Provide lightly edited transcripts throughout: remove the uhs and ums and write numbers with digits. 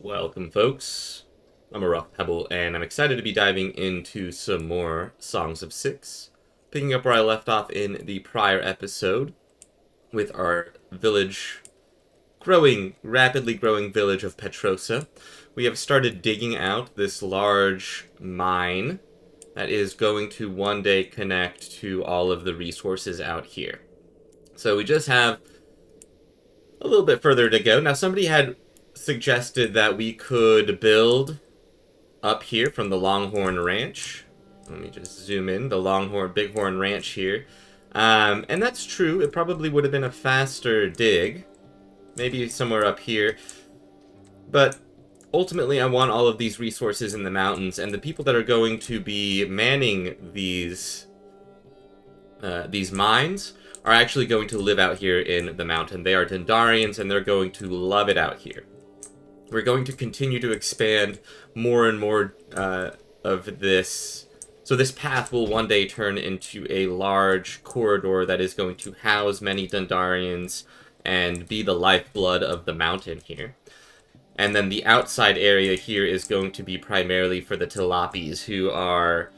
Welcome, folks. I'm a rough Pebble, and I'm excited to be diving into some more Songs of Six. Picking up where I left off in the prior episode with our village, rapidly growing village of Petrosa. We have started digging out this large mine that is going to one day connect to all of the resources out here. So we just have a little bit further to go. Now, somebody had suggested that we could build up here from the Longhorn Ranch. Let me just zoom in. The Bighorn Ranch here. And that's true. It probably would have been a faster dig. Maybe somewhere up here. But ultimately, I want all of these resources in the mountains. And the people that are going to be manning these mines are actually going to live out here in the mountain. They are Dendarians, and they're going to love it out here. We're going to continue to expand more and more of this. So this path will one day turn into a large corridor that is going to house many Dendarians and be the lifeblood of the mountain here. And then the outside area here is going to be primarily for the Tilapis, who are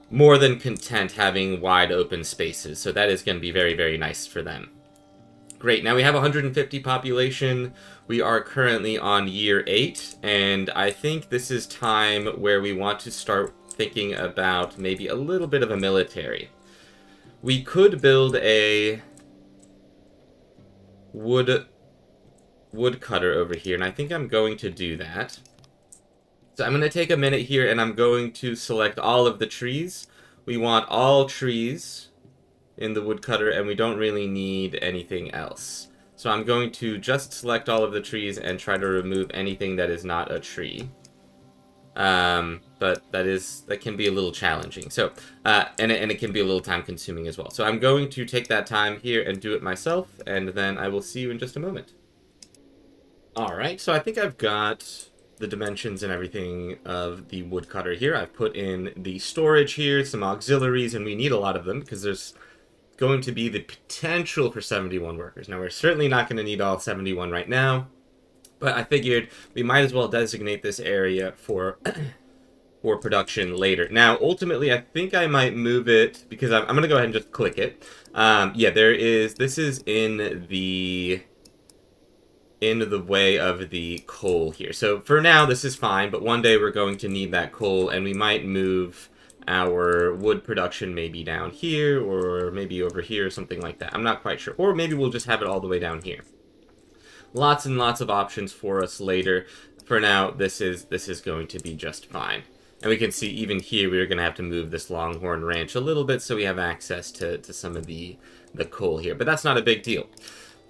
more than content having wide open spaces. So that is going to be very, very nice for them. Great, now we have 150 population. We are currently on year 8, and I think this is time where we want to start thinking about maybe a little bit of a military. We could build a woodcutter over here, and I think I'm going to do that. So I'm going to take a minute here, and I'm going to select all of the trees. We want all trees in the woodcutter, and we don't really need anything else. So I'm going to just select all of the trees and try to remove anything that is not a tree. But that can be a little challenging. So, and it can be a little time consuming as well. So I'm going to take that time here and do it myself, and then I will see you in just a moment. Alright, so I think I've got the dimensions and everything of the woodcutter here. I've put in the storage here, some auxiliaries, and we need a lot of them because there's going to be the potential for 71 workers. Now, we're certainly not going to need all 71 right now, but I figured we might as well designate this area for for production later. Now, ultimately, I think I might move it, because I'm going to go ahead and just click it. Yeah, this is in the way of the coal here. So for now, this is fine, but one day we're going to need that coal, and we might move our wood production maybe down here, or maybe over here, or something like that. I'm not quite sure. Or maybe we'll just have it all the way down here. Lots and lots of options for us later. For now, this is going to be just fine. And we can see even here we're going to have to move this Longhorn Ranch a little bit so we have access to some of the coal here. But that's not a big deal.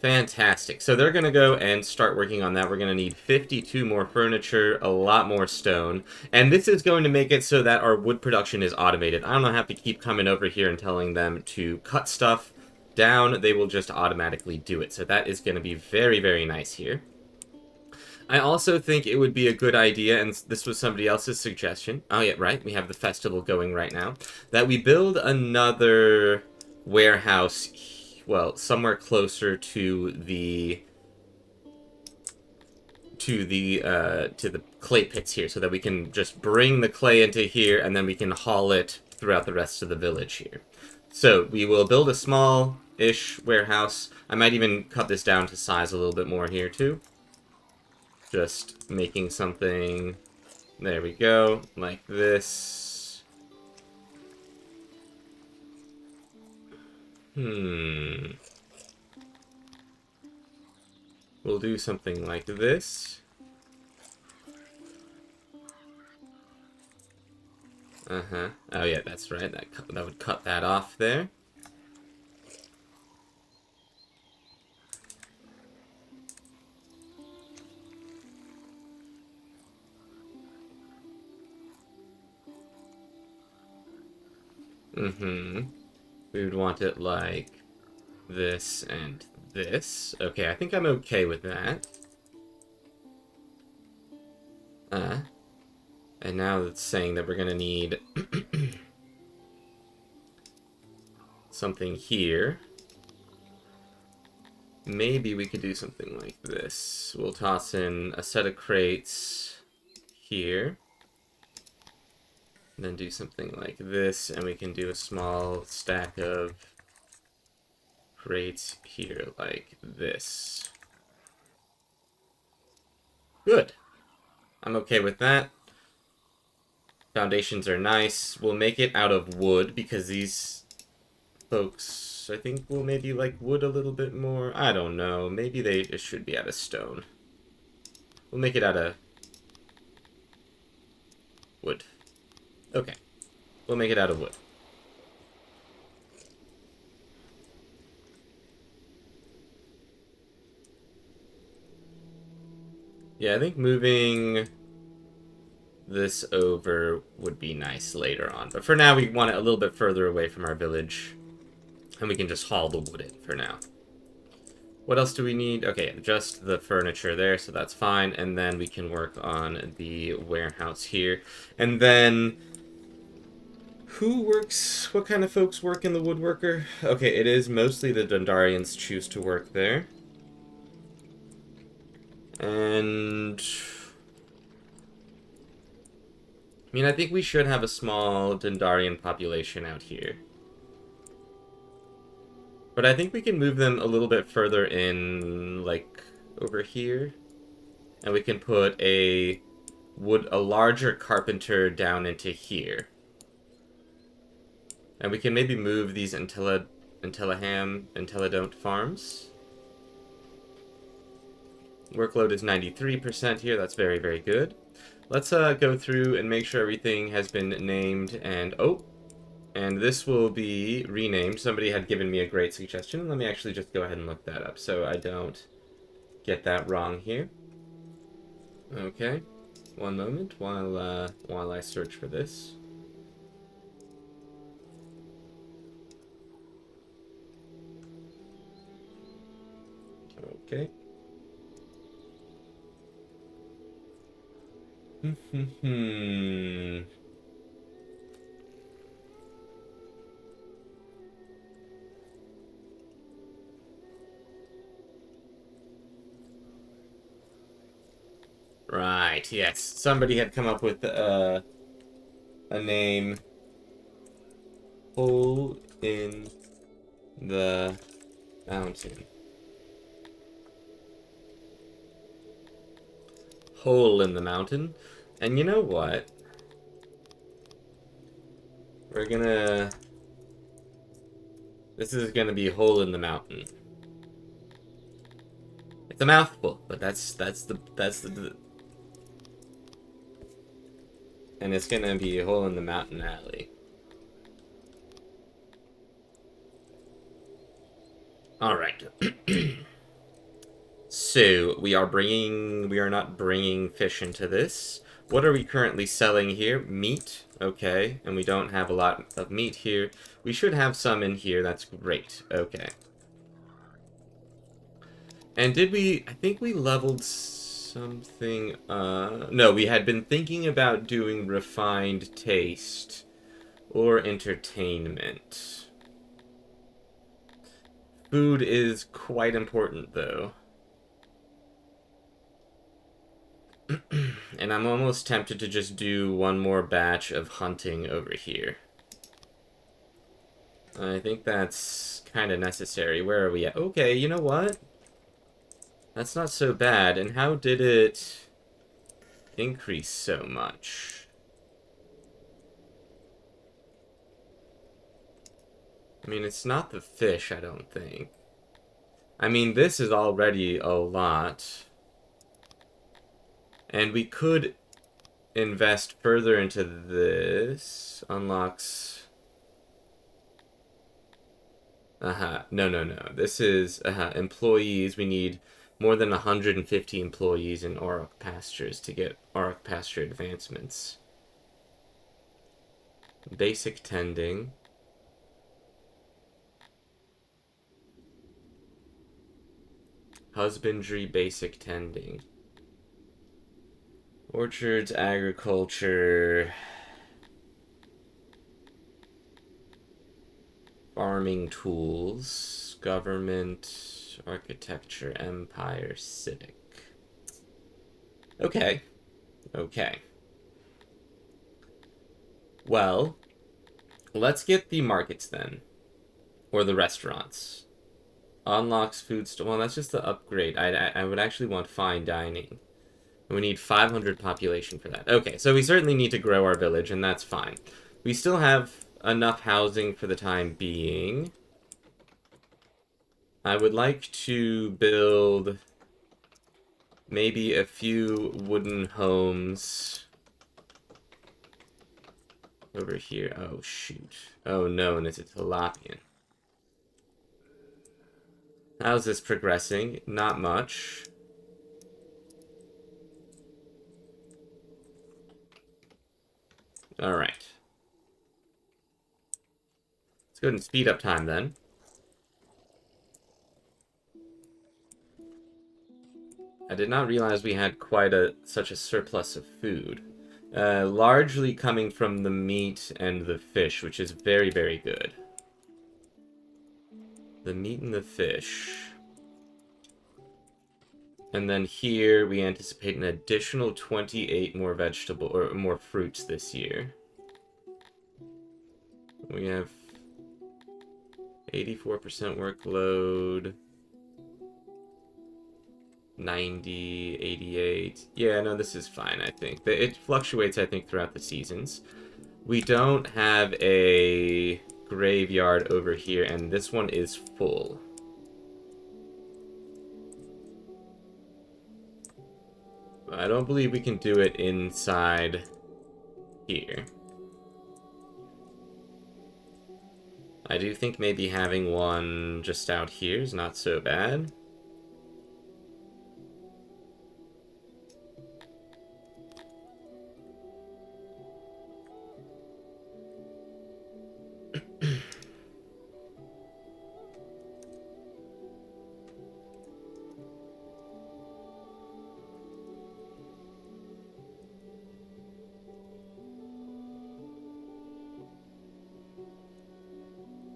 Fantastic. So they're going to go and start working on that. We're going to need 52 more furniture, a lot more stone. And this is going to make it so that our wood production is automated. I don't have to keep coming over here and telling them to cut stuff down. They will just automatically do it. So that is going to be very, very nice here. I also think it would be a good idea, and this was somebody else's suggestion. Oh, yeah, right. We have the festival going right now. That we build another warehouse here. Well, somewhere closer to the clay pits here, so that we can just bring the clay into here, and then we can haul it throughout the rest of the village here. So we will build a small-ish warehouse. I might even cut this down to size a little bit more here too. Just making something. There we go, like this. We'll do something like this. Oh yeah, that's right. That would cut that off there. We would want it like this and this. Okay, I think I'm okay with that. And now it's saying that we're gonna need something here. maybe we could do something like this. We'll toss in a set of crates here. And then do something like this, and we can do a small stack of crates here like this. Good. I'm okay with that. Foundations are nice. We'll make it out of wood because these folks, I think, will maybe like wood a little bit more. I don't know. Maybe it should be out of stone. We'll make it out of wood. Okay. We'll make it out of wood. Yeah, I think moving this over would be nice later on. But for now, we want it a little bit further away from our village. And we can just haul the wood in for now. What else do we need? Okay, just the furniture there, so that's fine. And then we can work on the warehouse here. And then... who works... what kind of folks work in the woodworker? Okay, it is mostly the Dundarians choose to work there. And... I mean, I think we should have a small Dundarian population out here. But I think we can move them a little bit further in, like, over here. And we can put a larger carpenter down into here. And we can maybe move these Intellidont farms. Workload is 93% here. That's very, very good. Let's go through and make sure everything has been named. And, oh, and this will be renamed. Somebody had given me a great suggestion. Let me actually just go ahead and look that up so I don't get that wrong here. Okay. One moment while I search for this. Okay. Right, yes. Somebody had come up with a name. Hole in the mountain. Hole in the mountain. And you know what? We're gonna... this is gonna be hole in the mountain. It's a mouthful, but that's the... and it's gonna be a hole in the mountain alley. Alright. So, we are not bringing fish into this. What are we currently selling here? Meat. Okay, and we don't have a lot of meat here. We should have some in here, that's great. Okay. And did we... I think we leveled something... no, we had been thinking about doing refined taste or entertainment. Food is quite important, though. And I'm almost tempted to just do one more batch of hunting over here. I think that's kind of necessary. Where are we at? Okay, you know what? That's not so bad. And how did it increase so much? I mean, it's not the fish, I don't think. I mean, this is already a lot. And we could invest further into this. Unlocks... no. This is, employees. We need more than 150 employees in Auroch Pastures to get Auroch Pasture advancements. Basic tending. Husbandry, basic tending. Orchards, agriculture... farming tools, government, architecture, empire, civic. Okay. Okay. Well, let's get the markets then. Or the restaurants. Unlocks food store. Well, that's just the upgrade. I would actually want fine dining. We need 500 population for that. Okay, so we certainly need to grow our village, and that's fine. We still have enough housing for the time being. I would like to build maybe a few wooden homes over here. Oh, shoot. Oh, no, and it's a tilapian. How's this progressing? Not much. Alright. Let's go ahead and speed up time then. I did not realize we had quite such a surplus of food. Largely coming from the meat and the fish, which is very, very good. The meat and the fish. And then here we anticipate an additional 28 more vegetable or more fruits this year. We have 84% workload. 90, 88. Yeah, no, this is fine, I think. It fluctuates, I think, throughout the seasons. We don't have a graveyard over here, and this one is full. I don't believe we can do it inside here. I do think maybe having one just out here is not so bad.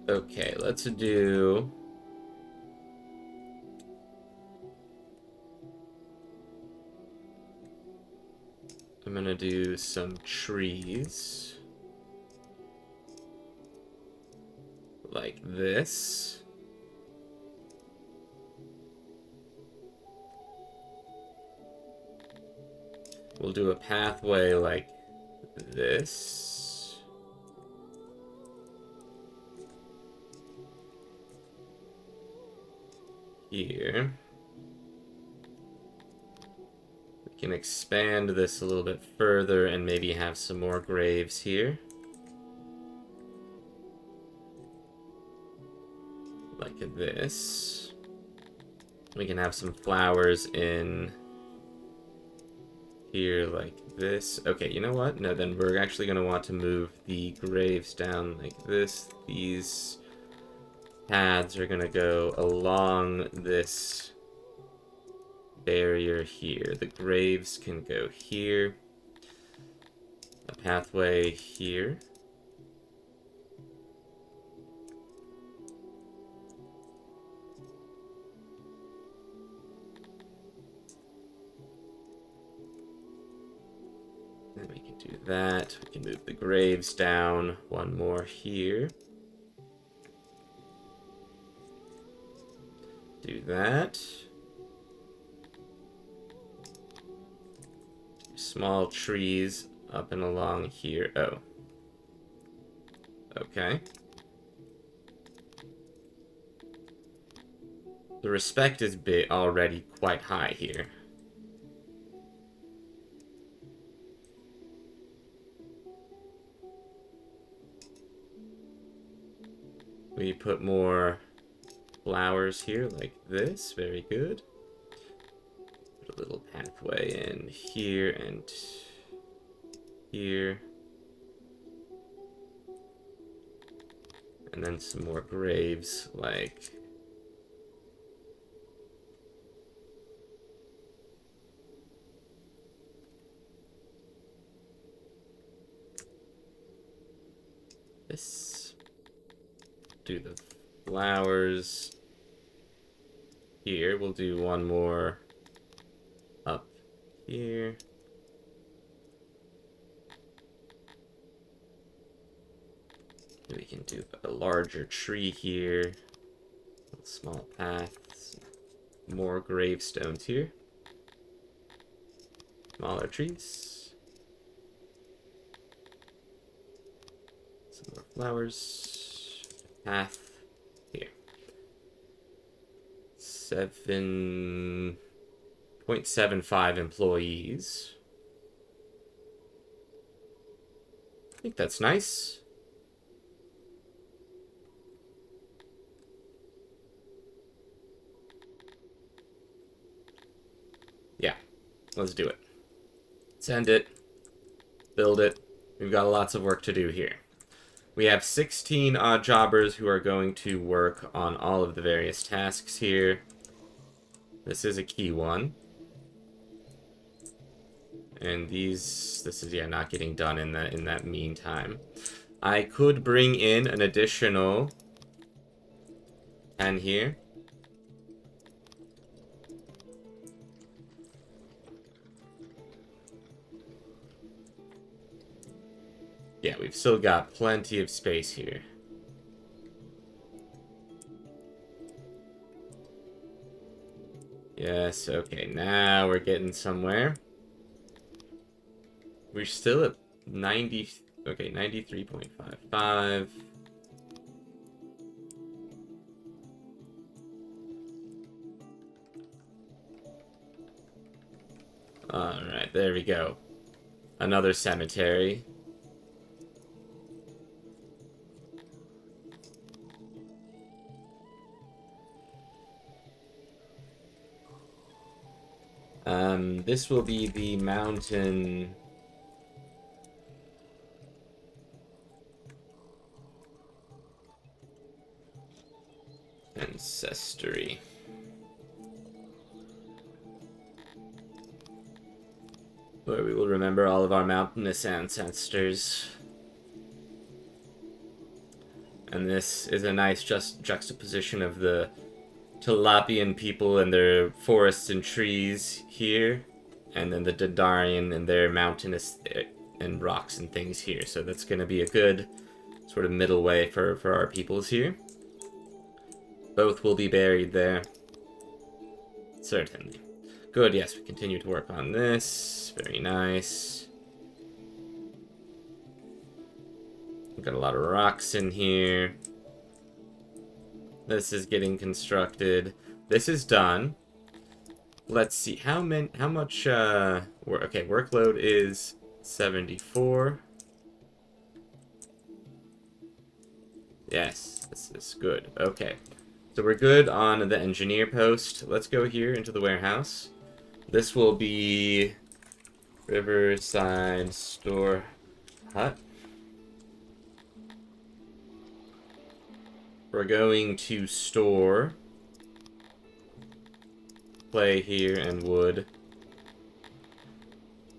Okay, let's do... I'm gonna do some trees. Like this. We'll do a pathway like this. Here. We can expand this a little bit further and maybe have some more graves here. Like this. We can have some flowers in here like this. Okay, you know what? No, then we're actually going to want to move the graves down like this. These paths are going to go along this barrier here. The graves can go here. A pathway here. Then we can do that. We can move the graves down. One more here. Do that. Small trees up and along here. Oh. Okay. The respect is already quite high here. We put more flowers here like this. Very good. Put a little pathway in here and here. And then some more graves like this. Do the flowers here. We'll do one more up here. We can do a larger tree here. Small paths. More gravestones here. Smaller trees. Some more flowers. Path here. 7.75 employees. I think that's nice. Yeah, let's do it. Send it. Build it. We've got lots of work to do here. We have 16 odd jobbers who are going to work on all of the various tasks here. This is a key one. And this is, yeah, not getting done in that meantime. I could bring in an additional 10 here. Yeah, we've still got plenty of space here. Yes, okay, now we're getting somewhere. We're still at 90, okay, 93.55. Alright, there we go. Another cemetery. This will be the mountain ancestry. Where we will remember all of our mountainous ancestors. And this is a nice juxtaposition of the Talapian people and their forests and trees here, and then the Dendarian and their mountainous and rocks and things here. So that's going to be a good sort of middle way for our peoples here. Both will be buried there. Certainly. Good, yes, we continue to work on this. Very nice. We've got a lot of rocks in here. This is getting constructed. This is done. Let's see, how much, okay, workload is 74. Yes, this is good. Okay. So we're good on the engineer post. Let's go here into the warehouse. This will be Riverside Store Hut. We're going to store clay here and wood.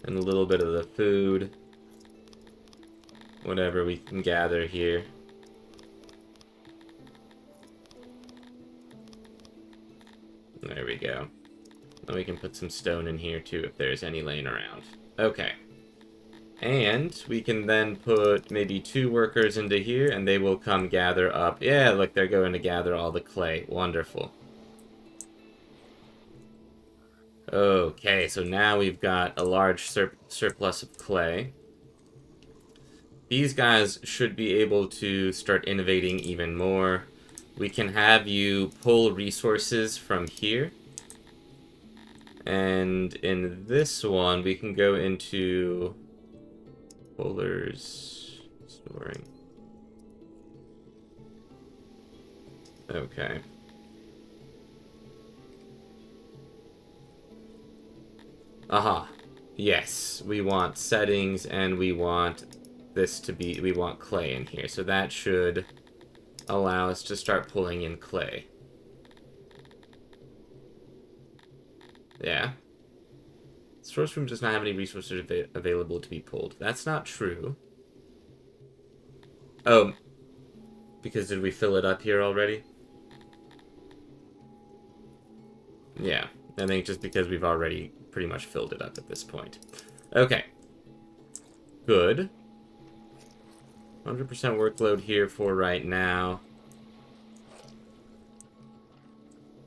And a little bit of the food. Whatever we can gather here. There we go. Then we can put some stone in here too if there's any laying around. Okay. And we can then put maybe 2 workers into here and they will come gather up. Yeah, look, they're going to gather all the clay. Wonderful. Okay, so now we've got a large surplus of clay. These guys should be able to start innovating even more. We can have you pull resources from here. And in this one, we can go into pullers, storing. Okay. Aha. Yes, we want settings and we want this to be, we want clay in here. So that should allow us to start pulling in clay. Yeah. Source room does not have any resources available to be pulled. That's not true. Oh. Because did we fill it up here already? Yeah, I think just because we've already pretty much filled it up at this point. Okay. Good. 100% workload here for right now.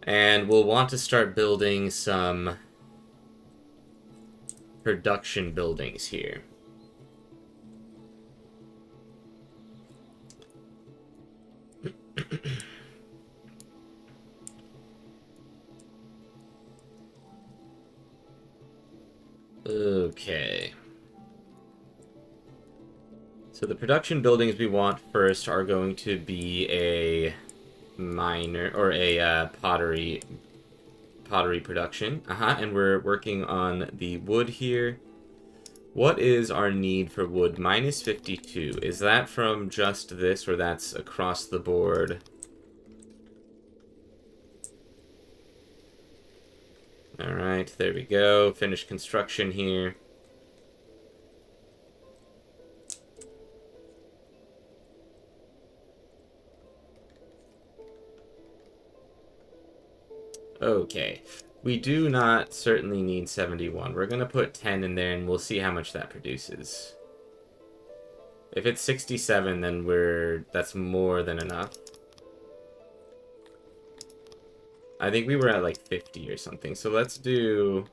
And we'll want to start building some production buildings here. Okay. So the production buildings we want first are going to be a miner or a pottery production. And we're working on the wood here. What is our need for wood? Minus 52. Is that from just this, or that's across the board? Alright, there we go. Finish construction here. Okay. We do not certainly need 71. We're going to put 10 in there, and we'll see how much that produces. If it's 67, then that's more than enough. I think we were at like 50 or something. So let's do...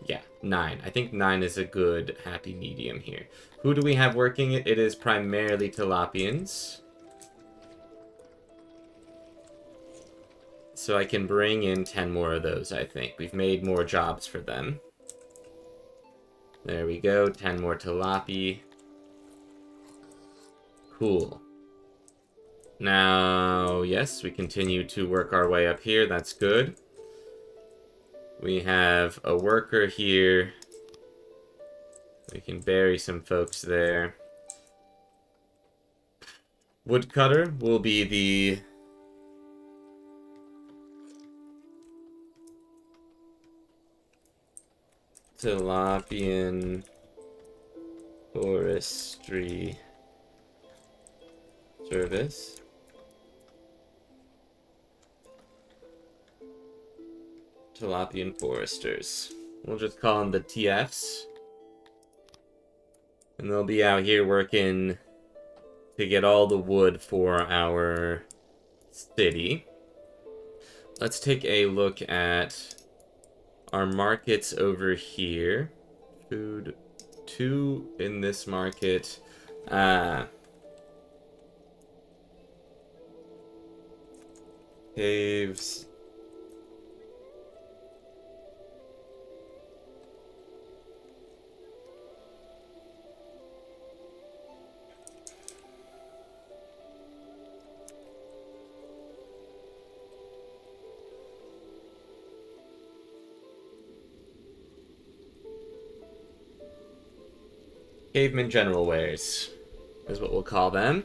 Yeah, 9. I think 9 is a good happy medium here. Who do we have working it? It is primarily Tilapians. So I can bring in 10 more of those, I think. We've made more jobs for them. There we go, 10 more Tilapi. Cool. Now, yes, we continue to work our way up here. That's good. We have a worker here. We can bury some folks there. Woodcutter will be the... Tilapian Forestry Service. Tilapian Foresters. We'll just call them the TFs. And they'll be out here working to get all the wood for our city. Let's take a look at our markets over here. Food, 2 in this market. Caves. Caveman General Wares is what we'll call them.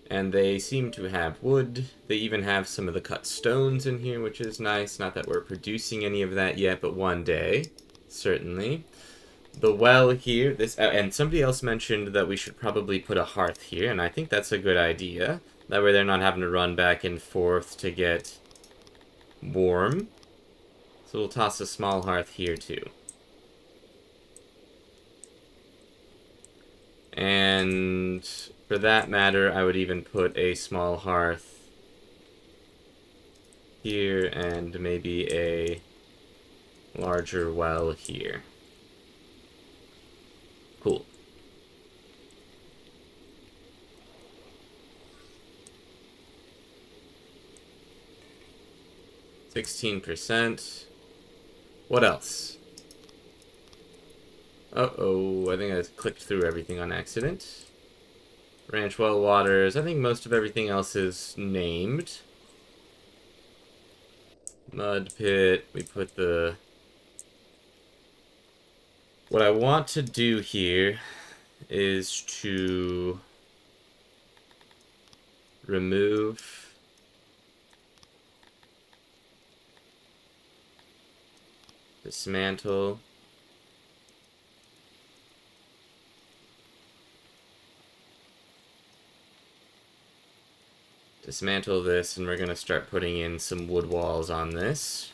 And they seem to have wood. They even have some of the cut stones in here, which is nice. Not that we're producing any of that yet, but one day, certainly. The well here, and somebody else mentioned that we should probably put a hearth here, and I think that's a good idea. That way they're not having to run back and forth to get warm. So we'll toss a small hearth here too. And for that matter, I would even put a small hearth here and maybe a larger well here. Cool. %. What else? Uh-oh, I think I clicked through everything on accident. Ranch well waters. I think most of everything else is named. Mud pit. We put the... What I want to do here is to remove dismantle. Dismantle this, and we're going to start putting in some wood walls on this.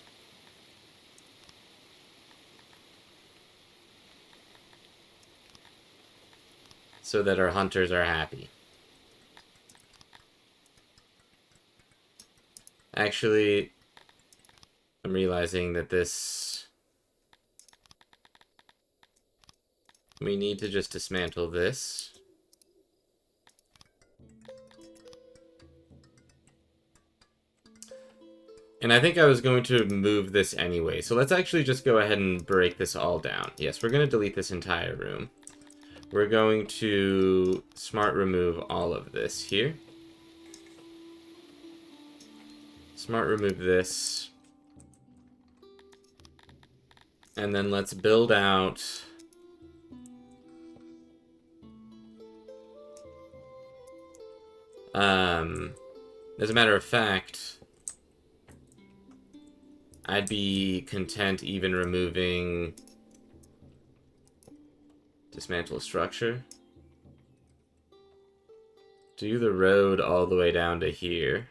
So that our hunters are happy. Actually, I'm realizing that this... We need to just dismantle this. And I think I was going to move this anyway. So let's actually just go ahead and break this all down. Yes, we're going to delete this entire room. We're going to smart remove all of this here. Smart remove this. And then let's build out... as a matter of fact, I'd be content even removing dismantle structure. Do the road all the way down to here.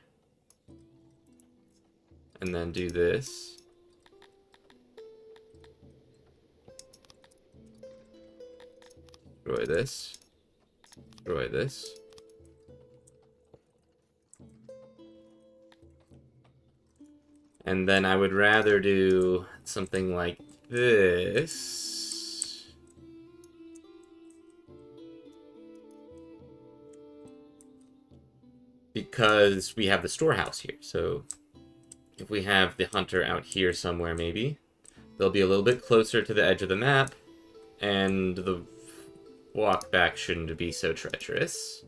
And then do this. Destroy this. Destroy this. And then I would rather do something like this. Because we have the storehouse here. So if we have the hunter out here somewhere maybe, they'll be a little bit closer to the edge of the map. And the walk back shouldn't be so treacherous.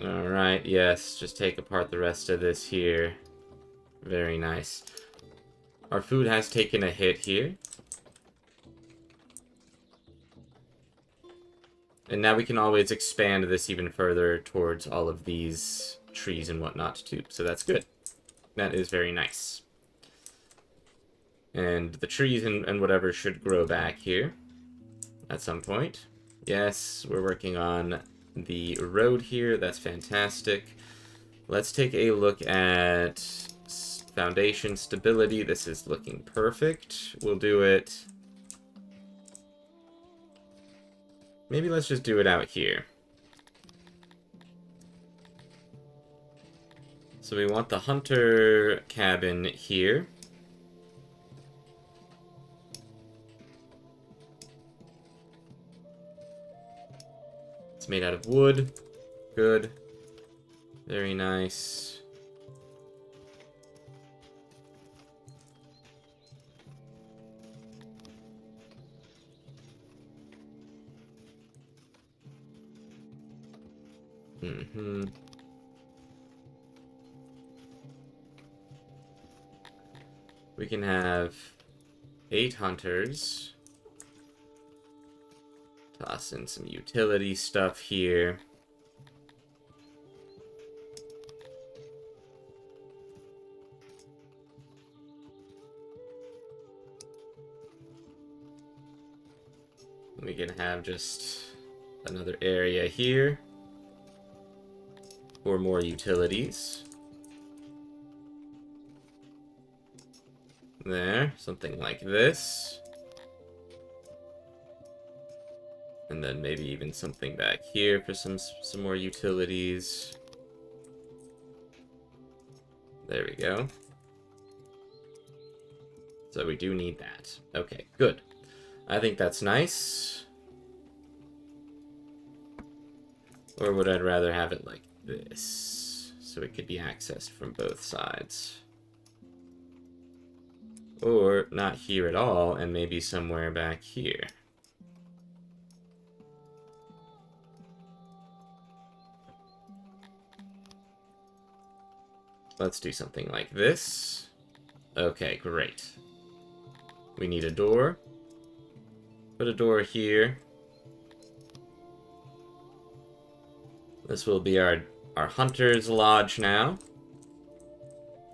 Alright, yes, just take apart the rest of this here. Very nice. Our food has taken a hit here. And now we can always expand this even further towards all of these trees and whatnot too. So that's good. That is very nice. And the trees and whatever should grow back here at some point. Yes, we're working on the road here. That's fantastic. Let's take a look at foundation stability. This is looking perfect. We'll do it. Maybe let's just do it out here. So we want the hunter cabin here. It's made out of wood. Good. Very nice. We can have 8 hunters. Toss in some utility stuff here. We can have just another area here for more utilities. There, something like this. And then maybe even something back here for some more utilities. There we go. So we do need that. Okay, good. I think that's nice. Or would I rather have it like this? So it could be accessed from both sides. Or not here at all, and maybe somewhere back here. Let's do something like this. Okay, great. We need a door. Put a door here. This will be our hunter's lodge now.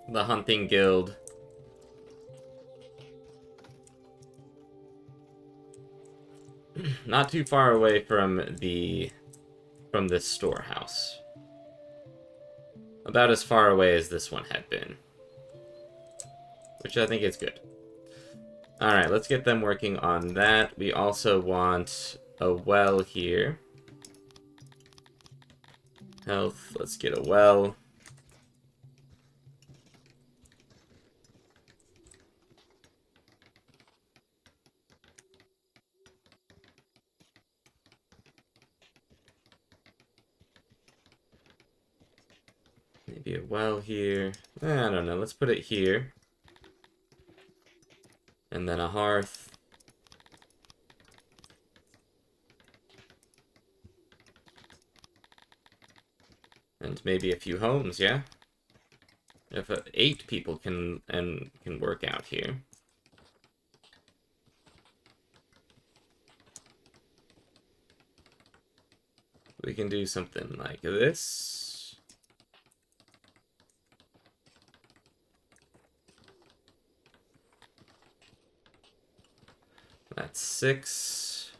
The hunting guild. Not too far away from the from this storehouse. About as far away as this one had been. Which I think is good. Alright, let's get them working on that. We also want a well here. Health, let's get a well. Maybe a well here. I don't know, let's put it here. And then a hearth. And maybe a few homes, yeah? If 8 people can work out here. We can do something like this. That's 6.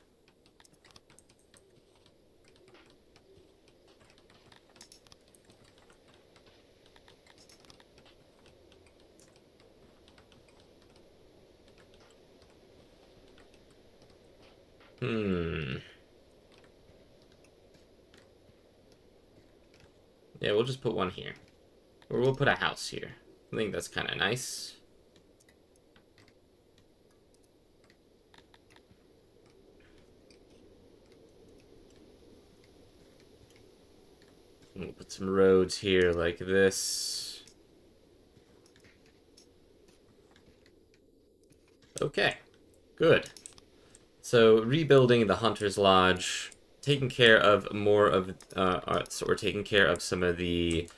Yeah, we'll just put one here. Or we'll put a house here. I think that's kind of nice. We'll put some roads here like this. Okay, good. So rebuilding the Hunter's Lodge, taking care of more of, so we're taking care of some of the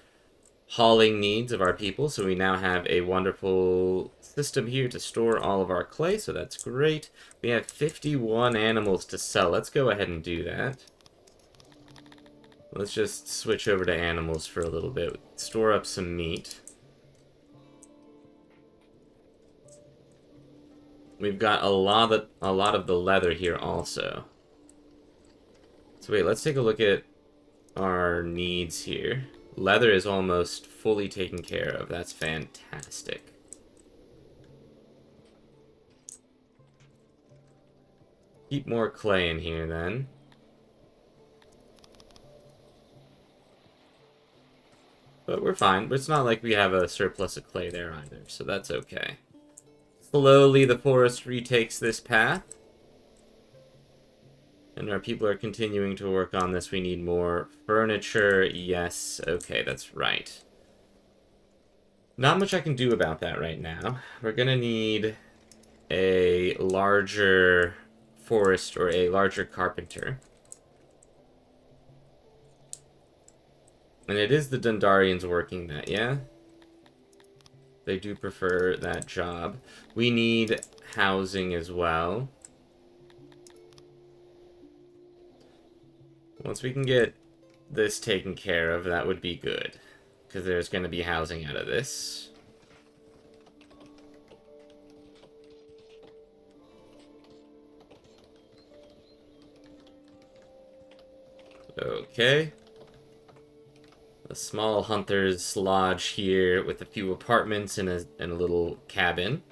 hauling needs of our people. So we now have a wonderful system here to store all of our clay, so that's great. We have 51 animals to sell. Let's go ahead and do that. Let's just switch over to animals for a little bit. Store up some meat. We've got a lot of the leather here also. So wait, let's take a look at our needs here. Leather is almost fully taken care of. That's fantastic. Keep more clay in here then. But we're fine. It's not like we have a surplus of clay there either, so that's okay. Slowly the forest retakes this path. And our people are continuing to work on this. We need more furniture. Yes, okay, that's right. Not much I can do about that right now. We're gonna need a larger forest or a larger carpenter. And it is the Dundarians working that, yeah? They do prefer that job. We need housing as well. Once we can get this taken care of, that would be good. Because there's going to be housing out of this. Okay. A small hunter's lodge here with a few apartments and a little cabin.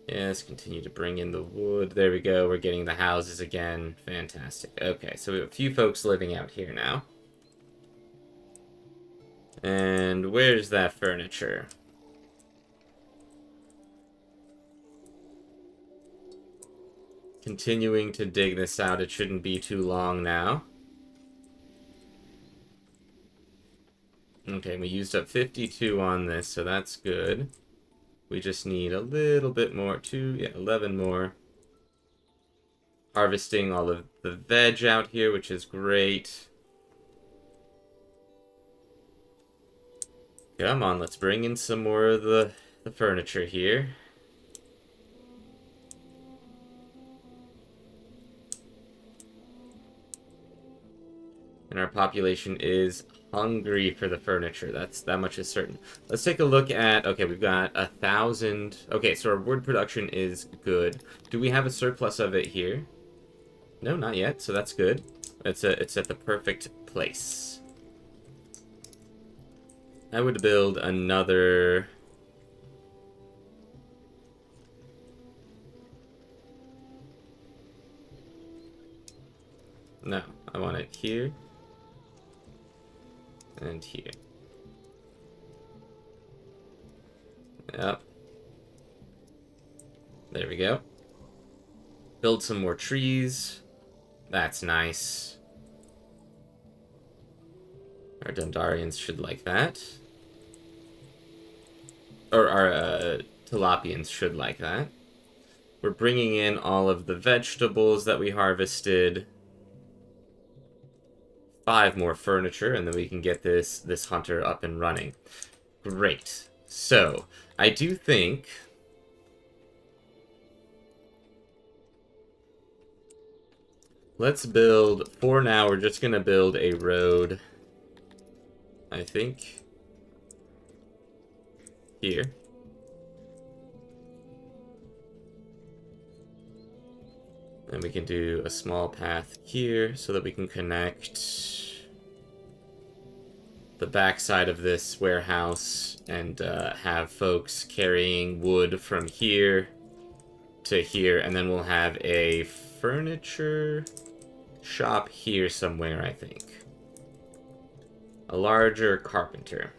Yes, continue to bring in the wood. There we go. We're getting the houses again. Fantastic. Okay, so we have a few folks living out here now. And where's that furniture? Continuing to dig this out. It shouldn't be too long now. Okay, we used up 52 on this, so that's good. We just need a little bit more, 11 more. Harvesting all of the veg out here, which is great. Come on, let's bring in some more of the furniture here. And our population is hungry for the furniture. That much is certain. Let's take a look at... Okay, we've got 1,000... Okay, so our wood production is good. Do we have a surplus of it here? No, not yet, so that's good. It's at the perfect place. I would build another... No, I want it here. And here. Yep. There we go. Build some more trees. That's nice. Our Dendarians should like that. Or our Tilapians should like that. We're bringing in all of the vegetables that we harvested. 5 more furniture, and then we can get this hunter up and running. Great. So, I do think... Let's build... For now, we're just going to build a road... I think... Here. And we can do a small path here so that we can connect the backside of this warehouse and have folks carrying wood from here to here. And then we'll have a furniture shop here somewhere, I think. A larger carpenter.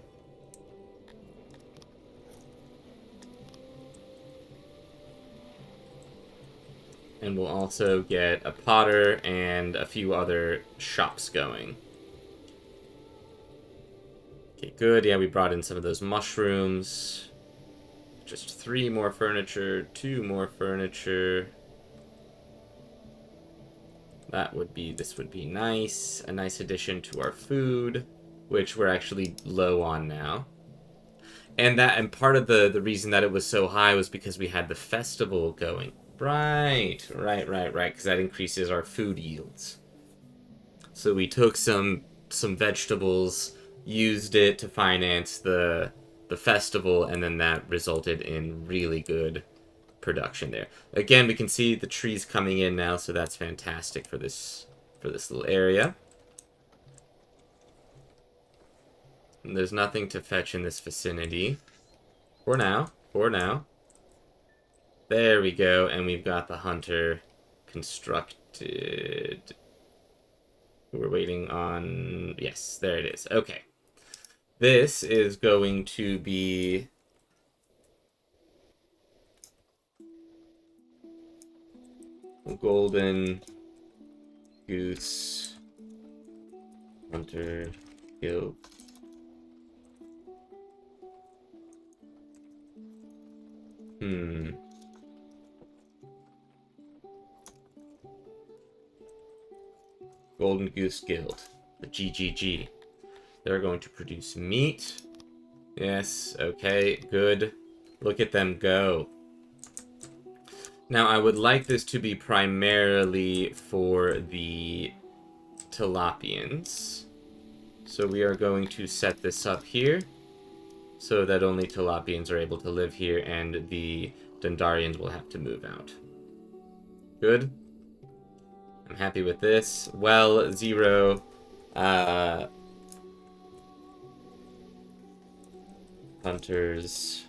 And we'll also get a potter and a few other shops going. Okay, good. Yeah, we brought in some of those mushrooms. Just 3 more furniture, 2 more furniture. This would be nice. A nice addition to our food, which we're actually low on now. And part of the reason that it was so high was because we had the festival going. Right, because that increases our food yields. So we took some vegetables, used it to finance the festival, and then that resulted in really good production there. Again, we can see the trees coming in now, so that's fantastic for this little area. And there's nothing to fetch in this vicinity. For now. There we go, and we've got the hunter constructed. We're waiting on... Yes, there it is. Okay. This is going to be... Golden Goose Hunter Guild. Golden Goose Guild, the GGG. They're going to produce meat. Yes, okay, good. Look at them go. Now, I would like this to be primarily for the Tilapians. So we are going to set this up here so that only Tilapians are able to live here and the Dendarians will have to move out. Good. I'm happy with this. Well, 0. Hunters,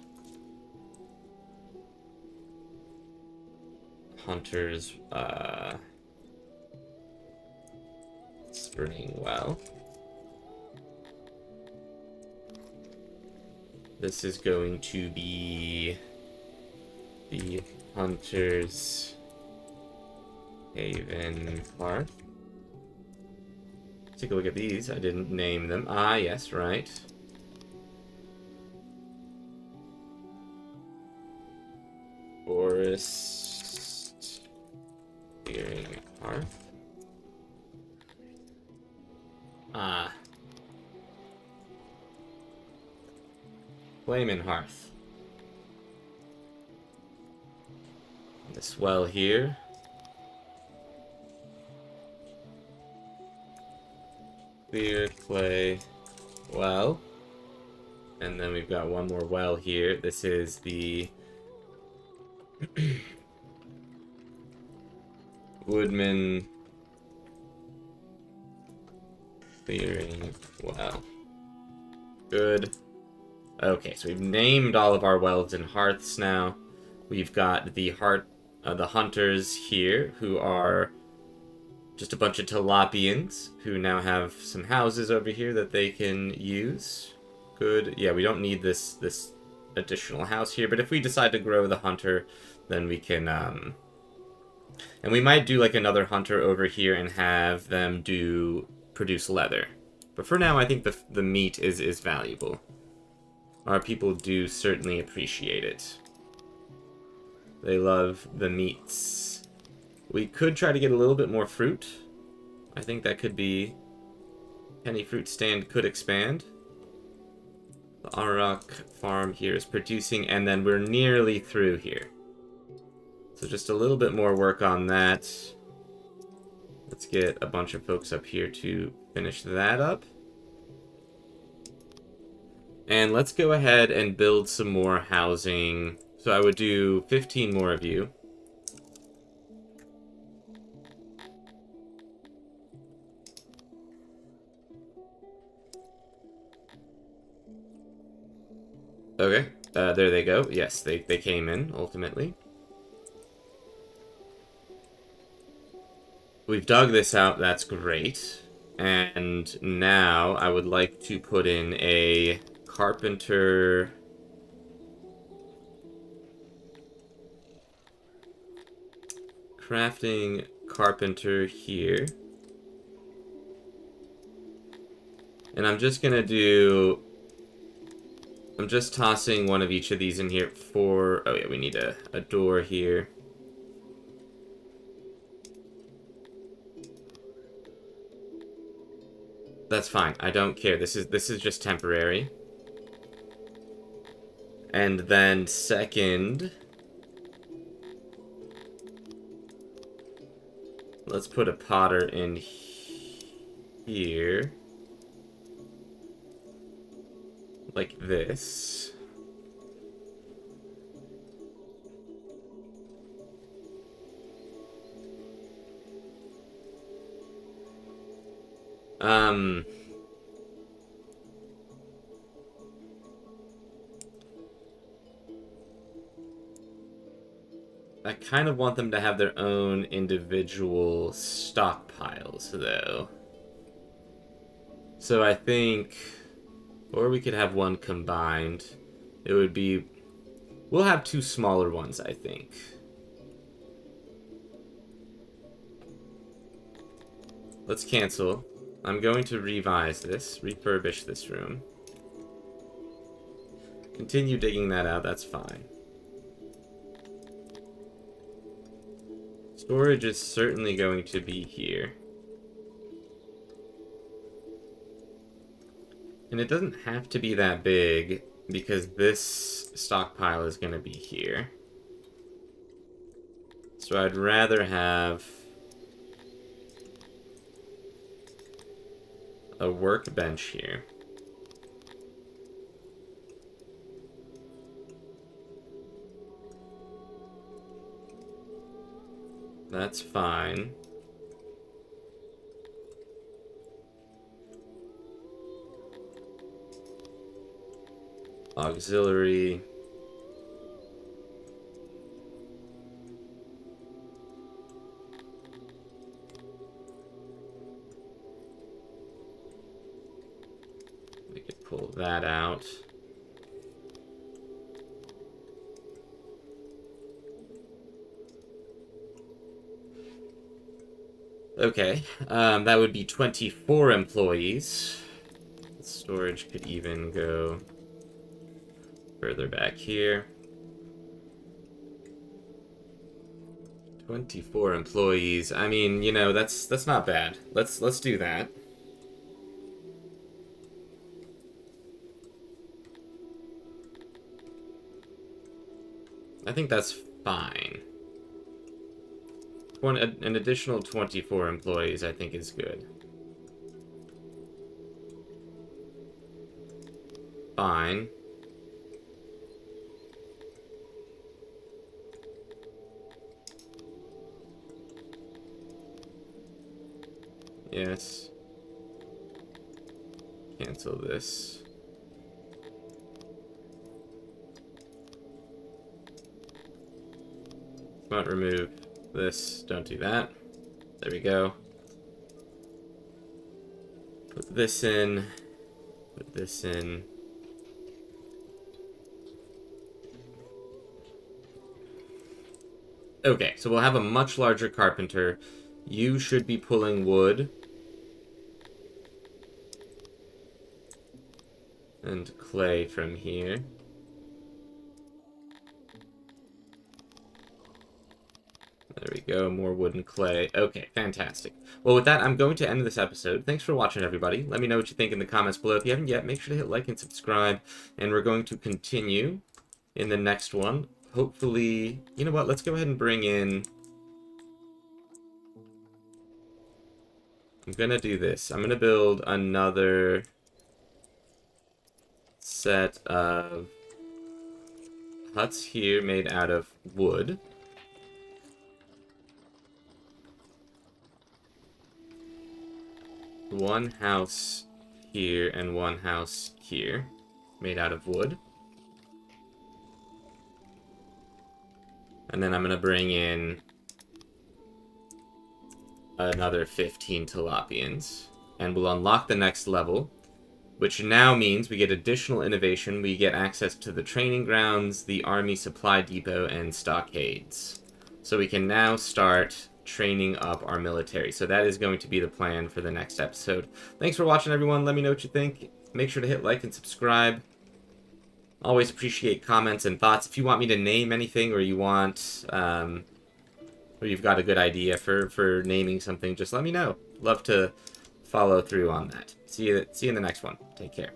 spring well. This is going to be the Hunters Haven Hearth. Take a look at these. I didn't name them. Ah, yes, right. Forest Clearing Hearth. Ah. Flame and Hearth. This well here. Clear clay well. And then we've got one more well here. This is the Woodman Clearing well. Good. Okay, so we've named all of our wells and hearths now. We've got the hunters here, who are just a bunch of Talapians, who now have some houses over here that they can use. Good. Yeah, we don't need this additional house here, but if we decide to grow the hunter, then we can, and we might do like another hunter over here and have them produce leather. But for now, I think the meat is valuable. Our people do certainly appreciate it. They love the meats. We could try to get a little bit more fruit. I think that could be... Penny fruit stand could expand. The Arak farm here is producing, and then we're nearly through here. So just a little bit more work on that. Let's get a bunch of folks up here to finish that up. And let's go ahead and build some more housing. So I would do 15 more of you. Okay, there they go. Yes, they came in, ultimately. We've dug this out, that's great. And now I would like to put in a Carpenter... Crafting Carpenter here. And I'm just gonna do... I'm just tossing one of each of these in here for... Oh yeah, we need a door here. That's fine. I don't care. This is just temporary. And then second, let's put a potter in here. Like this. I kind of want them to have their own individual stockpiles, though. So I think... Or we could have one combined. It would be... We'll have two smaller ones, I think. Let's cancel. I'm going to revise this, refurbish this room. Continue digging that out, that's fine. Storage is certainly going to be here. And it doesn't have to be that big, because this stockpile is going to be here. So I'd rather have a workbench here. That's fine. Auxiliary. We could pull that out. Okay, that would be 24 employees. Storage could even go further back here. 24 employees. I mean, you know, that's not bad. Let's do that. I think that's fine. An additional 24 employees, I think, is good. Fine. Yes. cancel this. Won't remove this. Don't do that. There we go. Put this in. Put this in. Okay, so we'll have a much larger carpenter. You should be pulling wood. And clay from here. There we go, more wood and clay. Okay, fantastic. Well, with that, I'm going to end this episode. Thanks for watching, everybody. Let me know what you think in the comments below. If you haven't yet, make sure to hit like and subscribe. And we're going to continue in the next one. Hopefully, you know what? Let's go ahead and bring in... I'm going to do this. I'm going to build another set of huts here made out of wood. One house here and one house here, made out of wood. And then I'm going to bring in another 15 tilapians. And we'll unlock the next level, which now means we get additional innovation. We get access to the training grounds, the army supply depot, and stockades. So we can now start training up our military. So that is going to be the plan for the next episode. Thanks for watching, everyone. Let me know what you think. Make sure to hit like and subscribe. Always appreciate comments and thoughts. If you want me to name anything, or you want, or you've got a good idea for naming something, just let me know. Love to follow through on that. See you in the next one. Take care.